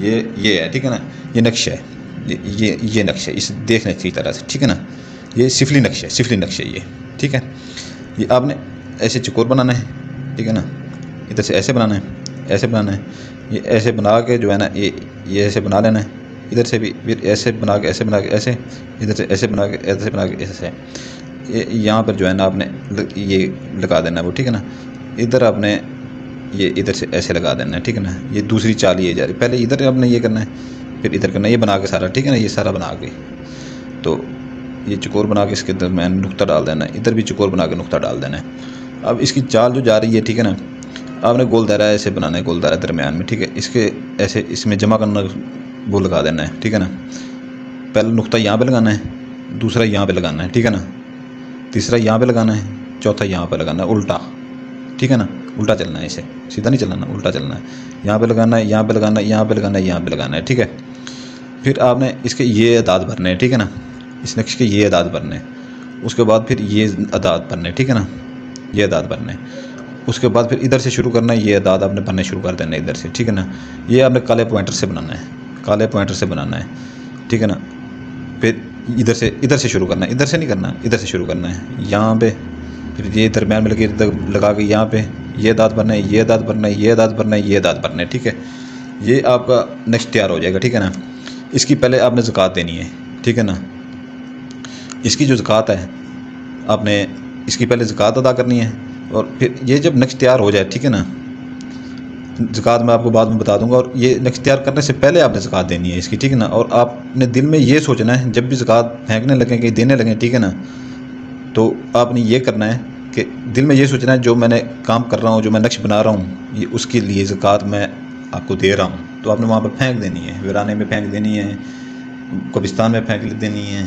ये है, ठीक है ना, ये नक्शा है, ये नक्शा, इसे देखने की तरह से, ठीक है ना, ये सिफली नक्शा ये, ठीक है। ये आपने ऐसे चकोर बनाना है, ठीक है ना, इधर से ऐसे बनाना है, ऐसे बनाना है, ये ऐसे बना के जो है ना, ये ऐसे बना लेना है, इधर से भी फिर ऐसे बना के ऐसे बना के ऐसे, इधर से ऐसे बना के ऐसे बना के ऐसे, ये यहाँ पर जो है ना आपने ये लगा देना है वो, ठीक है ना। इधर आपने ये इधर से ऐसे लगा देना है, ठीक है ना। ये दूसरी चाल ये जा रही, पहले इधर आपने ये करना है, फिर इधर करना है, ये बना के सारा, ठीक है ना, ये सारा बना के, तो ये चकोर बना के इसके दरम्यान नुक्ता डाल देना है, इधर भी चकोर बना के नुक्ता डाल देना है। अब इसकी चाल जो जा रही है, ठीक है ना, आपने गोल दायरा ऐसे बनाना है, गोल दायरा दरम्यान में, ठीक है, इसके ऐसे इसमें जमा करना वो लगा देना है, ठीक है ना। पहला नुक्ता यहाँ पे लगाना है, दूसरा यहाँ पे लगाना है, ठीक है ना, तीसरा यहाँ पे लगाना है, चौथा यहाँ पे लगाना है, उल्टा, ठीक है ना, उल्टा चलना है, इसे सीधा नहीं चलना, उल्टा चलना है, यहाँ पे लगाना है, यहाँ पे लगाना है, यहाँ पे लगाना है, यहाँ पे लगाना है, ठीक है। फिर आपने इसके ये अदाद भरने हैं, ठीक है ना, इस नक्शे के ये अदाद भरने हैं, उसके बाद फिर ये अदाद भरने हैं, ठीक है ना, ये अदाद भरने हैं, उसके बाद फिर इधर से शुरू करना है, ये अदाद आपने भरने शुरू कर देना है इधर से, ठीक है ना। ये आपने काले पॉइंटर से बनाना है, काले पॉइंटर से बनाना है, ठीक है ना। फिर इधर से शुरू करना है, इधर से नहीं करना, इधर से शुरू करना है, यहाँ पे, फिर ये दरम्यान में लगा के यहाँ पे ये दांत भरना है, ये दांत भरना है, ये दांत भरना है, ये दांत भरना है, ठीक है। ये आपका नेक्स्ट तैयार हो जाएगा, ठीक है ना। इसकी पहले आपने ज़कात देनी है, ठीक है ना। इसकी जो ज़कात है आपने इसकी पहले ज़कात अदा करनी है, और फिर ये जब नेक्स्ट तैयार हो जाए, ठीक है ना, ज़कात मैं आपको बाद में बता दूंगा, और ये नेक्स्ट तैयार करने से पहले आपने ज़कात देनी है इसकी, ठीक है ना। और आपने दिल में ये सोचना है, जब भी ज़कात फेंकने लगें, कहीं देने लगें, ठीक है ना, तो आपने ये करना है कि दिल में ये सोचना है, जो मैंने काम कर रहा हूँ, जो मैं नक्श बना रहा हूँ, ये उसके लिए ज़कात मैं आपको दे रहा हूँ, तो आपने वहाँ पर फेंक देनी है, वीराने में फेंक देनी है, कब्रिस्तान में फेंक देनी है,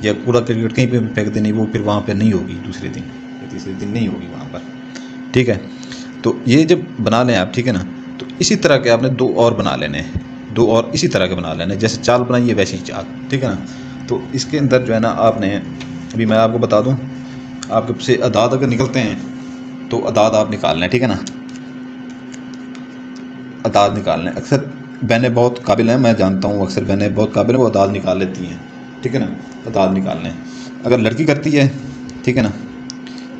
या कूड़ा क्रिकेट कहीं पे फेंक देनी, वो फिर वहाँ पर नहीं होगी, दूसरे दिन या तीसरे दिन नहीं होगी वहाँ पर, ठीक है। तो ये जब बना लें आप, ठीक है ना, तो इसी तरह के आपने दो और बना लेने हैं, दो और इसी तरह के बना लेने, जैसे चाल बनाई है वैसी चाल, ठीक है ना। तो इसके अंदर जो है ना आपने, अभी मैं आपको बता दूं, आपके से अदाद अगर निकलते हैं तो अदाद आप निकालना है, ठीक है ना, अदाद निकालना है। अक्सर बहनें बहुत काबिल हैं, मैं जानता हूँ, अक्सर बहनें बहुत काबिल हैं, वो अदाद निकाल लेती हैं, ठीक है ना, अदाद निकालने हैं। अगर लड़की करती है, ठीक है ना,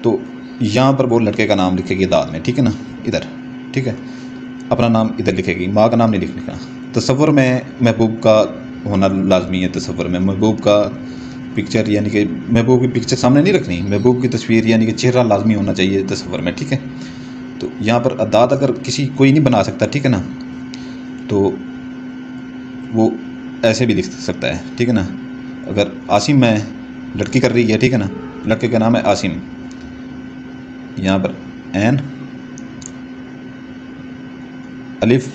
तो यहाँ पर वो लड़के का नाम लिखेगी अदाद में, ठीक है ना, इधर, ठीक है, अपना नाम इधर लिखेगी, माँ का नाम नहीं लिखना। तसव्वुर में महबूब का होना लाजमी है, तसव्वुर में महबूब का पिक्चर, यानी कि महबूब की पिक्चर सामने नहीं रखनी, महबूब की तस्वीर यानी कि चेहरा लाजमी होना चाहिए तसव्वुर में, ठीक है। तो यहाँ पर अदाद अगर कोई नहीं बना सकता, ठीक है ना, तो वो ऐसे भी लिख सकता है, ठीक है ना। अगर आसिम है, लड़की कर रही है, ठीक है ना, लड़के का नाम है आसिम, यहाँ पर एन अलिफ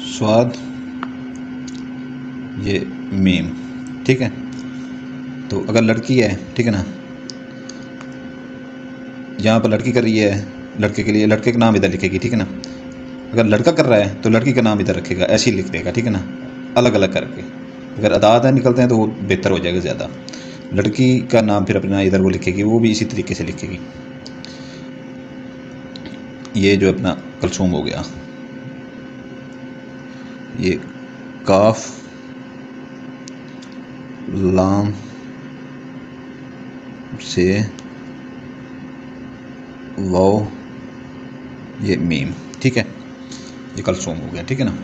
स्वाद ये मीम, ठीक है। तो अगर लड़की है, ठीक है ना, यहाँ पर लड़की कर रही है, लड़के के लिए लड़के का नाम इधर लिखेगी, ठीक है ना। अगर लड़का कर रहा है तो लड़की का नाम इधर रखेगा, ऐसे ही लिख देगा, ठीक है ना, अलग अलग करके। अगर अदाद निकलते हैं तो वो बेहतर हो जाएगा ज़्यादा। लड़की का नाम फिर अपना इधर वो लिखेगी, वो भी इसी तरीके से लिखेगी। ये जो अपना कलसूम हो गया, ये काफ लाम से वाओ ये मीम, ठीक है, ये कलसूम हो गया, ठीक है ना।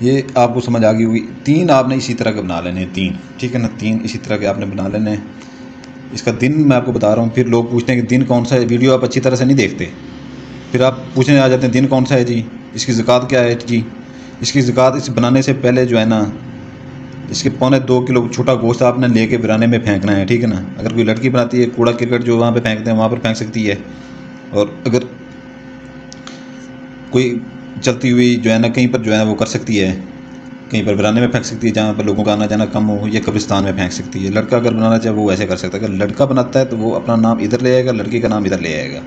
ये आपको समझ आ गई होगी। तीन आपने इसी तरह के बना लेने हैं, तीन, ठीक है ना, तीन इसी तरह के आपने बना लेने हैं। इसका दिन मैं आपको बता रहा हूँ, फिर लोग पूछते हैं कि दिन कौन सा है, वीडियो आप अच्छी तरह से नहीं देखते, फिर आप पूछने आ जाते हैं दिन कौन सा है जी, इसकी ज़कात क्या है जी। इसकी ज़कात इस बनाने से पहले जो है ना, इसके 2.25 किलो छोटा गोश्त आपने लेके वीराने में फेंकना है, ठीक है ना। अगर कोई लड़की बनाती है, कूड़ा क्रिकेट जो वहाँ पे फेंकते हैं वहाँ पर फेंक सकती है, और अगर कोई चलती हुई जो है ना कहीं पर जो है वो कर सकती है, कहीं पर वीराने में फेंक सकती है जहाँ पर लोगों का आना जाना कम हो, या कब्रिस्तान में फेंक सकती है। लड़का अगर बनाना चाहे वो वैसे कर सकता है। अगर लड़का बनाता है तो वो अपना नाम इधर ले आएगा, लड़की का नाम इधर ले आएगा।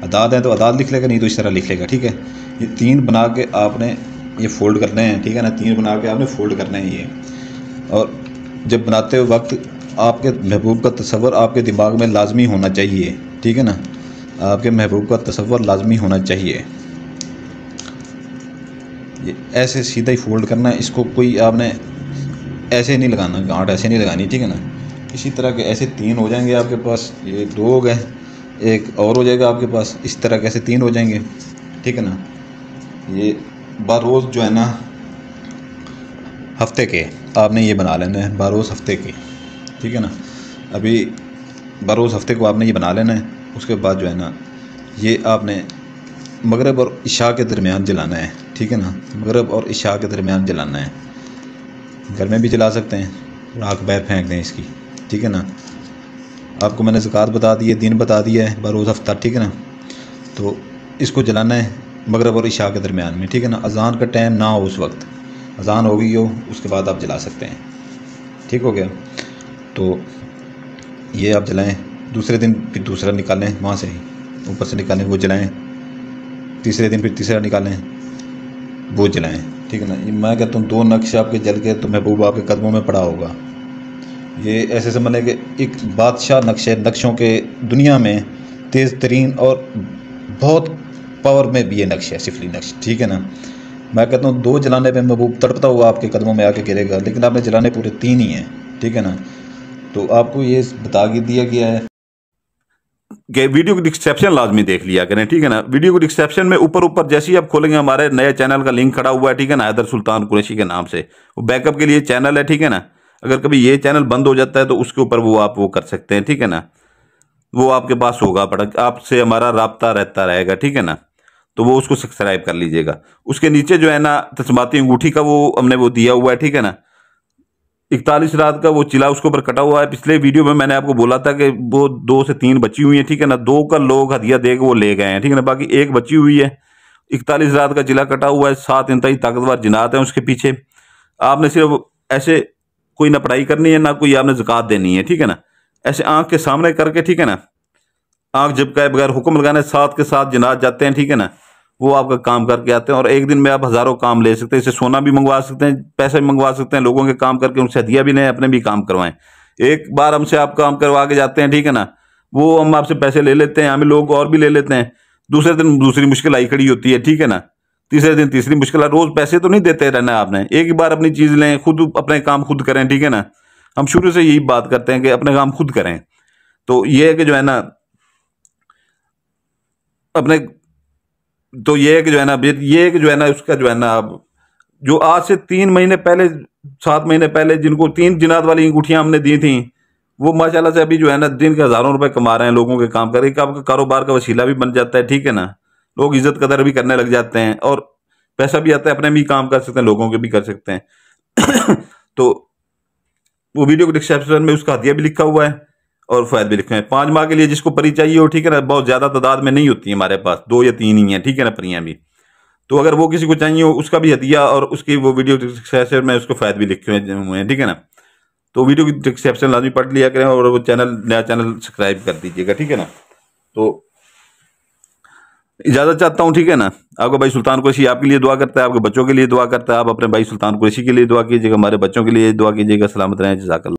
अदाद है तो अदाद लिख लेगा, नहीं तो इस तरह लिख लेगा, ठीक है। ये तीन बना के आपने ये फ़ोल्ड करने हैं, ठीक है ना, तीन बना के आपने फ़ोल्ड करने हैं ये। और जब बनाते हुए वक्त आपके महबूब का तस्वर आपके दिमाग में लाजमी होना चाहिए, ठीक है ना। आपके महबूब का तसव्वुर लाजमी होना चाहिए। ये ऐसे सीधा ही फोल्ड करना है, इसको कोई आपने ऐसे नहीं लगाना, गांठ ऐसे नहीं लगानी, ठीक है ना। इसी तरह के ऐसे 3 हो जाएंगे आपके पास, ये 2 हो गए, एक और हो जाएगा आपके पास, इस तरह के ऐसे 3 हो जाएंगे, ठीक है ना। ये बारोज़ जो है ना हफ्ते के आपने ये बना लेना है, बारोज़ हफ्ते के, ठीक है ना। अभी बारोज़ हफ्ते को आपने ये बना लेना है। उसके बाद जो है ना ये आपने मगरिब और इशा के दरमियान जलाना है, ठीक है ना। मगरिब और इशा के दरमियान जलाना है। घर में भी जला सकते हैं, राख बाहर फेंक दें इसकी, ठीक है ना। आपको मैंने ज़कात बता दी है, दिन बता दिया है, बारोज़ हफ्ता, ठीक है ना। तो इसको जलाना है मगरिब और इशा के दरमियान में, ठीक है ना। अज़ान का टाइम ना हो, उस वक्त अज़ान हो गई हो उसके बाद आप जला सकते हैं, ठीक हो गया। तो ये आप जलाएं, दूसरे दिन फिर दूसरा निकालें, वहाँ से ही ऊपर से निकालें, वो जलाएं। तीसरे दिन फिर तीसरा निकालें, वो जलाएं, ठीक है ना। ये मैं कहता हूँ 2 नक्श आपके जल के तो महबूब आपके कदमों में पड़ा होगा। ये ऐसे समझ लें कि एक बादशाह नक्शों के दुनिया में तेज़ तरीन और बहुत पावर में भी ये नक्श है, सिफली नक्श, ठीक है ना। मैं कहता हूँ 2 जलाने पे महबूब तड़पता हुआ आपके कदमों में आके गिरेगा, लेकिन आपने जलाने पूरे 3 ही हैं, ठीक है ना। तो आपको ये बता दिया गया है कि वीडियो की डिस्क्रिप्शन लाजमी देख लिया करें, ठीक है ना। वीडियो की डिस्क्रिप्शन में ऊपर जैसे ही आप खोलेंगे हमारे नए चैनल का लिंक खड़ा हुआ है, ठीक है ना, हैदर सुल्तान कुरैशी के नाम से। वो बैकअप के लिए चैनल है, ठीक है ना। अगर कभी ये चैनल बंद हो जाता है तो उसके ऊपर वो आप वो कर सकते हैं, ठीक है ना। वो आपके पास होगा, बट आपसे हमारा राब्ता रहता रहेगा, ठीक है ना। तो वो उसको सब्सक्राइब कर लीजिएगा। उसके नीचे जो है ना तस्माती अंगूठी का वो हमने वो दिया हुआ है, ठीक है ना। 41 रात का वो चिला उसके ऊपर कटा हुआ है। पिछले वीडियो में मैंने आपको बोला था कि वो 2 से 3 बची हुई है, ठीक है ना। 2 का लोग हदिया दे के वो ले गए हैं, ठीक है ना। बाकी 1 बची हुई है। 41 रात का चिला कटा हुआ है, 7 इंतहाई ताकतवर जिनात हैं उसके पीछे। आपने सिर्फ ऐसे कोई ना पढ़ाई करनी है ना कोई आपने ज़कात देनी है, ठीक है ना। ऐसे आंख के सामने करके, ठीक है ना, आंख झपकाए बगैर हुक्म लगाने 7 के 7 जिनात जाते हैं, ठीक है ना। वो आपका काम करके आते हैं और एक दिन में आप हज़ारों काम ले सकते हैं। इससे सोना भी मंगवा सकते हैं, पैसे भी मंगवा सकते हैं, लोगों के काम करके उनसे हदिया भी लें, अपने भी काम करवाएं। एक बार हमसे आप काम करवा के जाते हैं, ठीक है ना, वो हम आपसे पैसे ले लेते हैं, हमें लोग और भी ले लेते हैं। दूसरे दिन दूसरी मुश्किल आई खड़ी होती है, ठीक है ना। तीसरे दिन तीसरी मुश्किल। रोज़ पैसे तो नहीं देते रहना आपने, एक ही बार अपनी चीज़ लें, खुद अपने काम खुद करें, ठीक है ना। हम शुरू से यही बात करते हैं कि अपने काम खुद करें। तो ये है कि जो है ना अपने तो ये है कि जो है ना ये है कि जो है ना उसका जो है ना अब जो आज से 3 महीने पहले 7 महीने पहले जिनको 3 जिनात वाली अंगूठियां हमने दी थी, वो माशाल्लाह से अभी जो है ना दिन के हज़ारों रुपए कमा रहे हैं, लोगों के काम कर, एक आपका कारोबार का वसीला भी बन जाता है, ठीक है ना। लोग इज्जत कदर भी करने लग जाते हैं और पैसा भी आता है, अपने भी काम कर सकते हैं, लोगों के भी कर सकते हैं। तो वो वीडियो के डिस्क्रिप्शन में उसका हदिया भी लिखा हुआ है और फ़ायदे भी लिखे हैं। 5 माह के लिए जिसको परी चाहिए हो, ठीक है ना, बहुत ज़्यादा तादाद में नहीं होती है हमारे पास, 2 या 3 ही हैं, ठीक है ना, परियां भी। तो अगर वो किसी को चाहिए हो उसका भी हदिया और उसकी वो वीडियो डिस्क्रिप्शन में उसको फ़ायदे भी लिखे हुए हैं, ठीक है ना। तो वीडियो की डिस्क्रिप्शन लाजमी पढ़ लिया करें और वो नया चैनल सब्सक्राइब कर दीजिएगा, ठीक है ना। तो इजाज़त चाहता हूँ, ठीक है ना। आपका भाई सुल्तान कुरैशी आपके लिए दुआ करता है, आपके बच्चों के लिए दुआ करता है। आप अपने भाई सुल्तान कुरैशी के लिए दुआ कीजिएगा, हमारे बच्चों के लिए दुआ कीजिएगा। सलामत रहें, जज़ाकल्लाह।